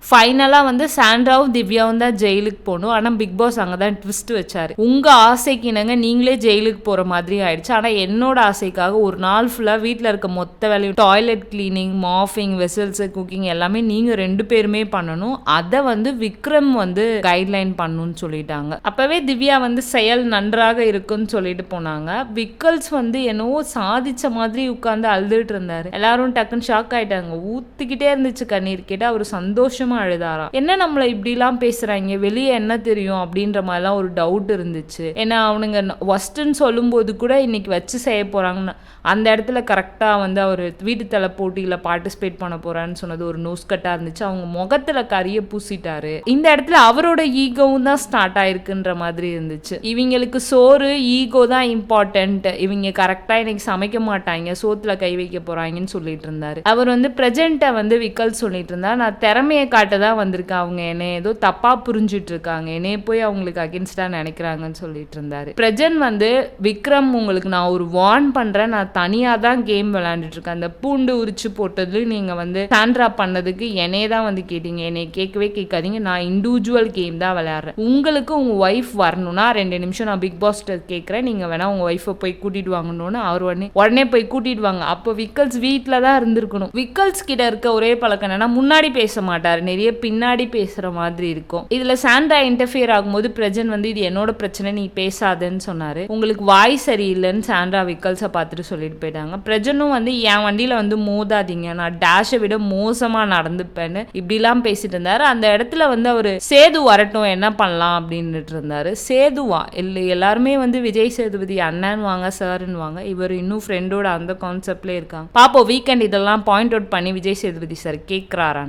ஃபைனலா வந்து சாண்ட்ராவும் திவ்யாவும் தான் ஜெயிலுக்கு போகணும். ஆனா பிக் பாஸ் அங்கதான் ட்விஸ்ட் வச்சாரு. உங்க ஆசைக்கு இணங்க நீங்களே ஜெயிலுக்கு போற மாதிரி ஆயிடுச்சு. ஆனா என்னோட ஆசைக்காக ஒரு நாள் ஃபுல்லா வீட்டுல இருக்க மொத்த வேலையும் toilet cleaning, mopping, vessels, cooking எல்லாமே நீங்க 2 பேருமே பண்ணணும். அதை வந்து விக்ரம் வந்து கைட்லைன் பண்ணணும்னு சொல்லிட்டாங்க. அப்பவே திவ்யா வந்து செயல் நன்றாக இருக்குன்னு சொல்லிட்டு போனாங்க. விக்கல்ஸ் வந்து என்னவோ சாதிச்ச மாதிரி உட்கார்ந்து அழுதுட்டு இருந்தாரு. எல்லாரும் டக்குன்னு ஷாக் ஆயிட்டாங்க. ஊத்திக்கிட்டே இருந்துச்சு கண்ணீர். கேட்டா அவர் சந்தோஷமா அழுதாராம். என்ன நம்மள இப்படி எல்லாம் பேசுறாங்க, வெளியே என்ன தெரியும் அப்படின்ற மாதிரிலாம் ஒரு டவுட் இருந்துச்சு. ஏன்னா அவனுங்க ஒஸ்ட்ன்னு சொல்லும் போது கூட இன்னைக்கு வச்சு செய்ய போறாங்கன்னு அந்த இடத்துல கரெக்டா வந்து அவர் வீட்டு தலை போட்டியில பார்ட்டிசிபேட் பண்ண போறான்னு சொன்னது ஒரு நோஸ் கட்டா இருந்துச்சு. அவங்க முகத்துல கரிய பூசிட்டாரு. இந்த இடத்துல அவரோட ஈகோவும் தான் ஸ்டார்ட் ஆயிருக்குன்ற மாதிரி இருந்துச்சு. இவங்களுக்கு சோறு ஈகோ தான் இம்பார்ட்டன்ட், இவங்க கரெக்டா இன்னைக்கு சமைக்க மாட்டாங்க, சோத்துல கை வைக்க போறாங்கன்னு சொல்லிட்டு இருந்தாரு. அவர் வந்து பிரசன்ட்டை வந்து விக்கல் சொல்லிட்டு இருந்தா, நான் திறமையை காட்ட தான் வந்திருக்கேன், அவங்க என்ன ஏதோ தப்பா புரிஞ்சுட்டு இருக்காங்க, என்னைய போய் அவங்களுக்கு அகேன்ஸ்டா நினைக்கிறாங்கன்னு சொல்லிட்டு இருந்தாரு. பிரஜன் வந்து விக்ரம் உங்களுக்கு நான் ஒரு வார்ன் பண்றேன், நான் தனியா தான் கேம் விளையாண்டுட்டு இருக்கேன். அந்த பூண்டு உரிச்சு போட்டது நீங்க வந்து சாண்ட்ரா பண்ணதுக்கு என்னைய தான் வந்து கேட்டீங்க, என்னை கேட்கவே கேட்காதீங்க, நான் இண்டிவிஜுவல் கேம் தான் விளையாடுறேன். உங்களுக்கு உங்க ஒய்ஃப் வரணும்னா 2 நிமிஷம் நான் பிக் பாஸ் கேட்கறேன், நீங்க வேணா உங்க ஒய்ஃபை போய் கூட்டிட்டு வாங்கணும்னு அவர் உடனே போய் கூட்டிட்டு வாங்க. அப்போ விக்கல்ஸ் வீட்டில தான் இருந்திருக்கணும். விக்கல்ஸ் கிட்ட இருக்க ஒரே பழக்கம் என்னன்னா முன்னாடி பேச மாட்டாரு, நிறைய பின்னாடி பேசுற மாதிரி இருக்கும். இதுல சாண்ட்ரா இன்டர்ஃபியர் ஆகும்போது பிரஜன் வந்து இது என்னோட பிரச்சனை, நீ பேசாதன்னு சொன்னாரு. உங்களுக்கு வாய் சரியில்லைன்னு சாண்ட்ரா விக்கல்ஸை பார்த்துட்டு சொல்லிட்டு போயிட்டாங்க. பிரஜனும் வந்து என் வண்டியில வந்து மோதாதீங்க, நான் டேஷை விட மோசமா நடந்துப்பேன்னு இப்படிலாம் பேசிட்டு இருந்தாரு. அந்த இடத்துல வந்து அவரு சேது வரட்டும் என்ன பண்ணலாம் அப்படின்னுட்டு இருந்தாரு. சேதுவா இல்லை, எல்லாருமே வந்து விஜய் சேதுபதி அண்ணன் வாங்க சார்ன்னு வாங்க, இவர் இன்னும் ஃப்ரெண்டோட அந்த கான்செப்ட்ல இருக்காங்க. பாப்போம் வீக்கெண்ட் இதெல்லாம் பாயிண்ட் அவுட் பண்ணி விஜய் சேதுபதி சார் கேட்கிறாரா.